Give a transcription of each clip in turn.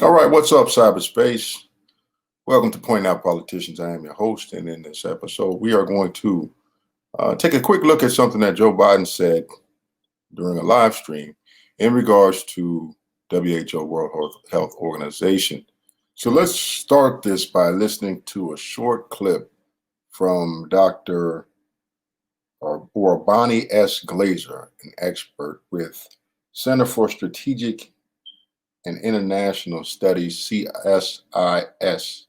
All right, what's up, cyberspace? Welcome to Point Out Politicians. I am your host, and in this episode, we are going to take a quick look at something that Joe Biden said during a live stream in regards to WHO, World Health Organization. So let's start this by listening to a short clip from Dr. Bonnie S. Glazer, an expert with Center for Strategic and International Studies, CSIS.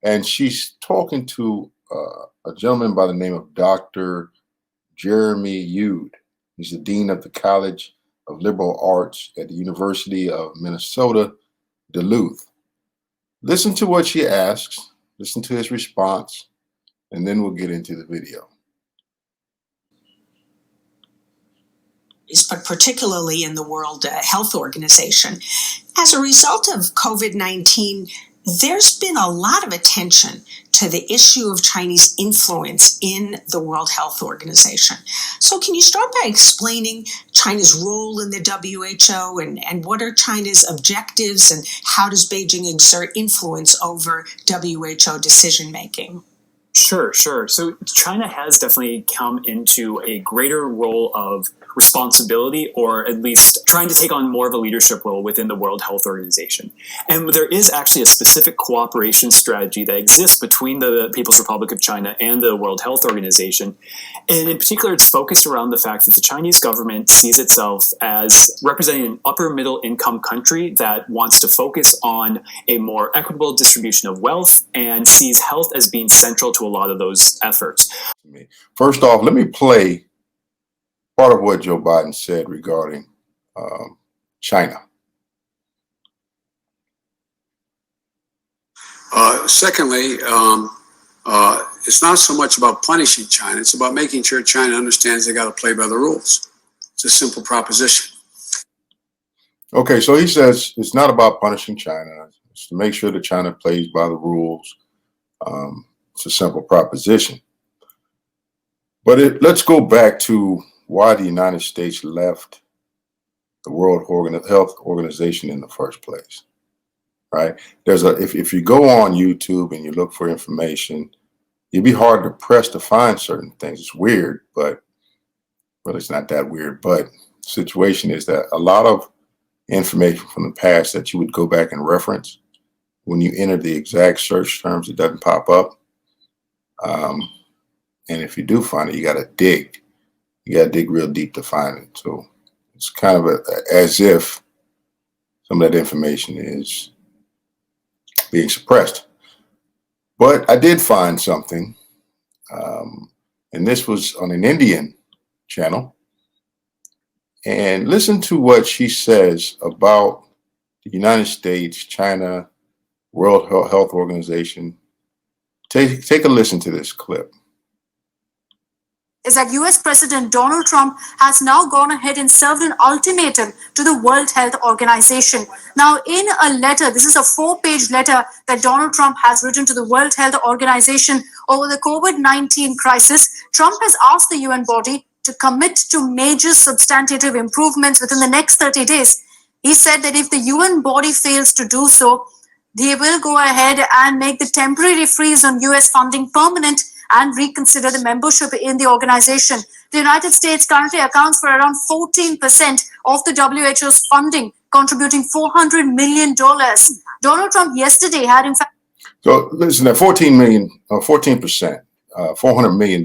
And she's talking to a gentleman by the name of Dr. Jeremy Yude. He's the Dean of the College of Liberal Arts at the University of Minnesota, Duluth. Listen to what she asks, listen to his response, and then we'll get into the video. But particularly in the World Health Organization. As a result of COVID-19, there's been a lot of attention to the issue of Chinese influence in the World Health Organization. So can you start by explaining China's role in the WHO and what are China's objectives and how does Beijing exert influence over WHO decision-making? Sure. So China has definitely come into a greater role of responsibility, or at least trying to take on more of a leadership role within the World Health Organization. And there is actually a specific cooperation strategy that exists between the People's Republic of China and the World Health Organization. And in particular, it's focused around the fact that the Chinese government sees itself as representing an upper middle income country that wants to focus on a more equitable distribution of wealth and sees health as being central to a lot of those efforts. First off, let me play part of what Joe Biden said regarding China. Secondly, it's not so much about punishing China. It's about making sure China understands they got to play by the rules. It's a simple proposition. Okay, so he says it's not about punishing China. It's to make sure that China plays by the rules. It's a simple proposition. But let's go back to why the United States left the World Health Organization in the first place, right? If you go on YouTube and you look for information, you'd be hard to press to find certain things. It's weird, but well, it's not that weird. But the situation is that a lot of information from the past that you would go back and reference, when you enter the exact search terms, it doesn't pop up. And if you do find it, you got to dig. You got to dig real deep to find it. So it's kind of as if some of that information is being suppressed. But I did find something, and this was on an Indian channel. And listen to what she says about the United States, China, World Health Organization. Take a listen to this clip. Is that US President Donald Trump has now gone ahead and served an ultimatum to the World Health Organization. Now, in a letter, this is a 4-page letter that Donald Trump has written to the World Health Organization over the COVID-19 crisis. Trump has asked the UN body to commit to major substantive improvements within the next 30 days. He said that if the UN body fails to do so, they will go ahead and make the temporary freeze on US funding permanent and reconsider the membership in the organization. The United States currently accounts for around 14% of the WHO's funding, contributing $400 million. Donald Trump yesterday had, in fact... So listen, at 14%, $400 million.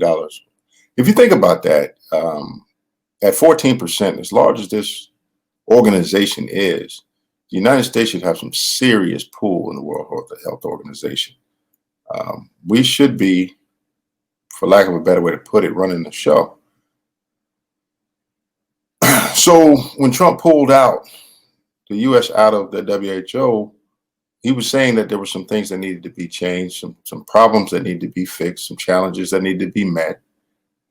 If you think about that, at 14%, as large as this organization is, the United States should have some serious pull in the World Health Organization. We should be, for lack of a better way to put it, running the show. So when Trump pulled out the U.S. out of the WHO, he was saying that there were some things that needed to be changed, some problems that needed to be fixed, some challenges that needed to be met.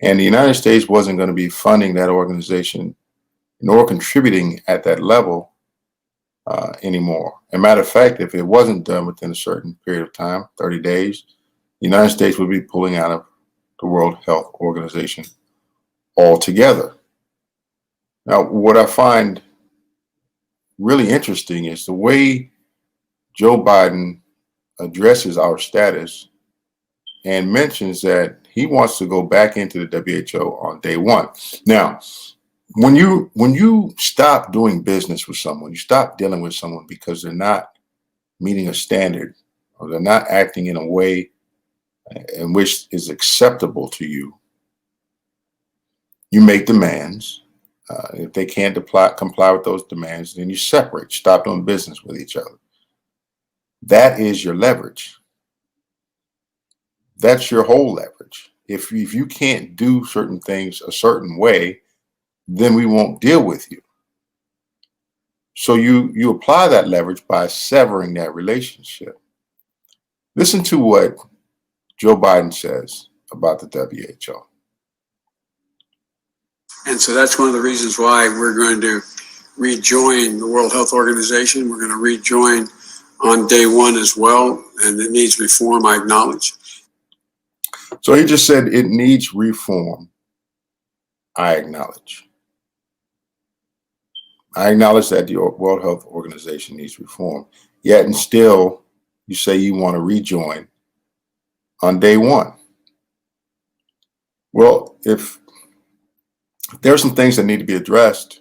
And the United States wasn't going to be funding that organization nor contributing at that level anymore. As a matter of fact, if it wasn't done within a certain period of time, 30 days, the United States would be pulling out of the World Health Organization altogether. Now, what I find really interesting is the way Joe Biden addresses our status and mentions that he wants to go back into the WHO on day one. Now, when you stop doing business with someone, you stop dealing with someone because they're not meeting a standard or they're not acting in a way in which is acceptable to you, you make demands. If they can't comply with those demands, then you separate, stop doing business with each other. That is your leverage. That's your whole leverage. If you can't do certain things a certain way, then we won't deal with you. So you apply that leverage by severing that relationship. Listen to what Joe Biden says about the WHO. And so that's one of the reasons why we're going to rejoin the World Health Organization. We're going to rejoin on day one as well, and it needs reform, I acknowledge. So he just said it needs reform. I acknowledge. I acknowledge that the World Health Organization needs reform. Yet and still, you say you want to rejoin on day one. Well, if there are some things that need to be addressed,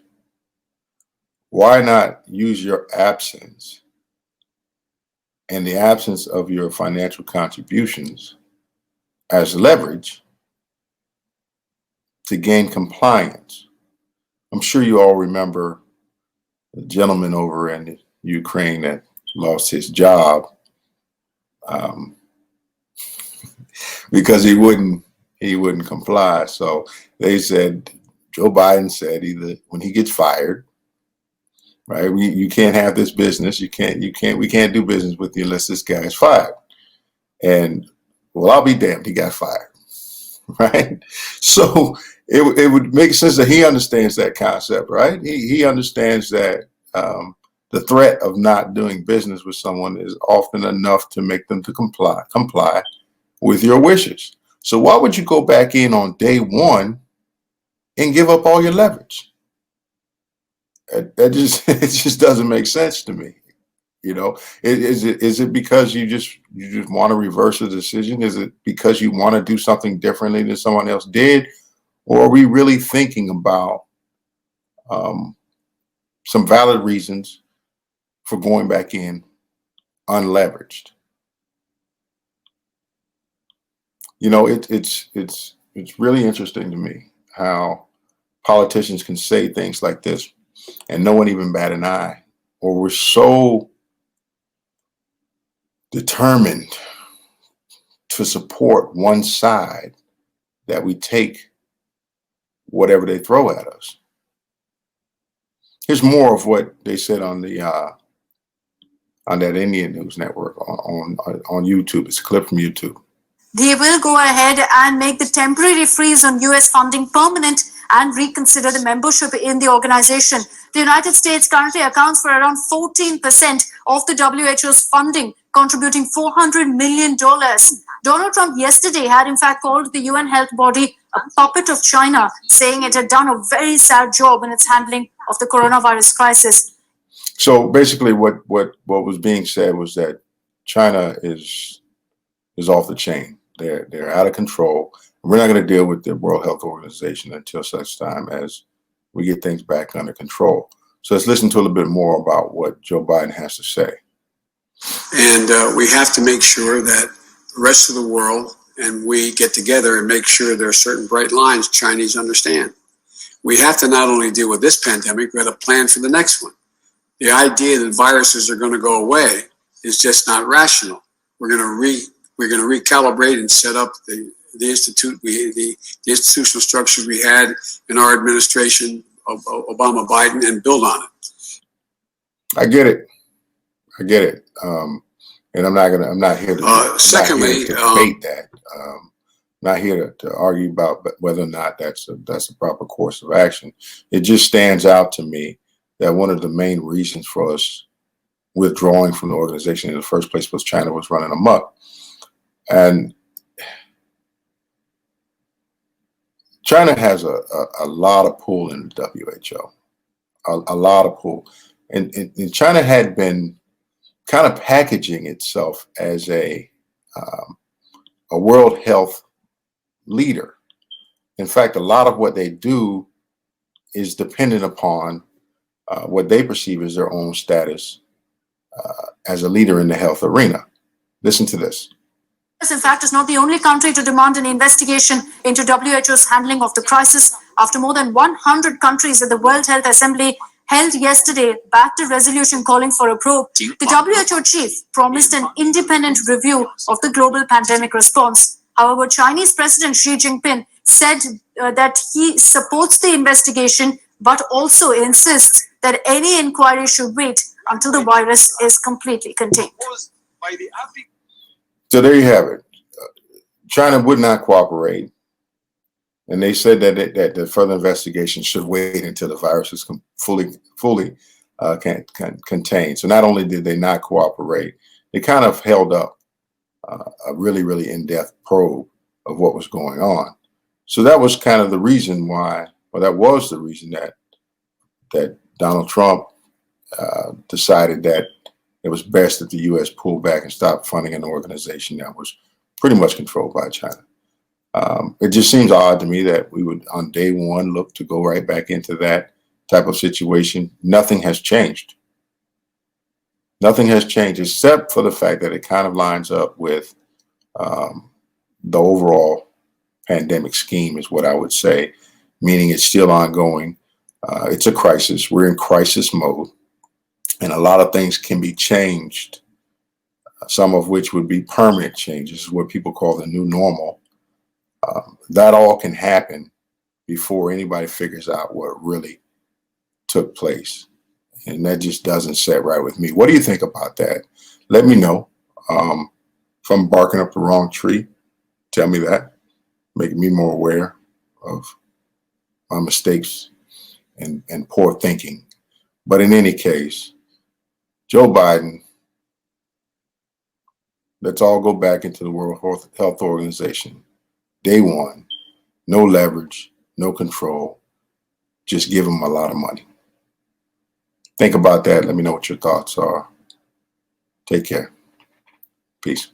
why not use your absence and the absence of your financial contributions as leverage to gain compliance? I'm sure you all remember the gentleman over in Ukraine that lost his job because he wouldn't comply. So they said, Joe Biden said, either when he gets fired, right? You can't have this business. We can't do business with you unless this guy is fired. And well, I'll be damned, he got fired, right? So it would make sense that he understands that concept, right? He understands that the threat of not doing business with someone is often enough to make them to comply with your wishes. So why would you go back in on day one and give up all your leverage? It just doesn't make sense to me. You know, is it because you just want to reverse a decision? Is it because you want to do something differently than someone else did? Or are we really thinking about some valid reasons for going back in unleveraged? You know, it's really interesting to me how politicians can say things like this and no one even bat an eye, or we're so determined to support one side that we take whatever they throw at us. Here's more of what they said on the on that Indian news network on YouTube. It's a clip from YouTube. They will go ahead and make the temporary freeze on US funding permanent and reconsider the membership in the organization. The United States currently accounts for around 14% of the WHO's funding, contributing $400 million. Donald Trump yesterday had in fact called the UN health body a puppet of China, saying it had done a very sad job in its handling of the coronavirus crisis. So basically what was being said was that China is off the chain. They're out of control. We're not going to deal with the World Health Organization until such time as we get things back under control. So let's listen to a little bit more about what Joe Biden has to say. And we have to make sure that the rest of the world and we get together and make sure there are certain bright lines Chinese understand. We have to not only deal with this pandemic, we have to plan for the next one. The idea that viruses are going to go away is just not rational. We're going to recalibrate and set up the institutional structures we had in our administration of Obama Biden and build on it. I get it. And I'm not here to secondly, debate that. Not here to argue about whether or not that's a proper course of action. It just stands out to me that one of the main reasons for us withdrawing from the organization in the first place was China was running amok. And China has a lot of pull in the WHO, a lot of pull. And China had been kind of packaging itself as a World Health leader. In fact, a lot of what they do is dependent upon what they perceive as their own status as a leader in the health arena. Listen to this. In fact, is not the only country to demand an investigation into WHO's handling of the crisis. After more than 100 countries at the World Health Assembly held yesterday backed a resolution calling for a probe, the WHO chief promised an independent review of the global pandemic response. However, Chinese President Xi Jinping said that he supports the investigation, but also insists that any inquiry should wait until the virus is completely contained. So there you have it. China would not cooperate, and they said that the further investigation should wait until the virus is fully contained. So not only did they not cooperate, they kind of held up a really in-depth probe of what was going on. So that was kind of the reason why, or that was the reason that Donald Trump decided that it was best that the U.S. pulled back and stopped funding an organization that was pretty much controlled by China. It just seems odd to me that we would, on day one, look to go right back into that type of situation. Nothing has changed. Nothing has changed except for the fact that it kind of lines up with the overall pandemic scheme, is what I would say, meaning it's still ongoing. It's a crisis. We're in crisis mode. And a lot of things can be changed, some of which would be permanent changes, what people call the new normal. That all can happen before anybody figures out what really took place. And that just doesn't set right with me. What do you think about that? Let me know. If I'm barking up the wrong tree, tell me that, making me more aware of my mistakes and poor thinking. But in any case, Joe Biden, let's all go back into the World Health Organization. Day one, no leverage, no control, just give them a lot of money. Think about that. Let me know what your thoughts are. Take care. Peace.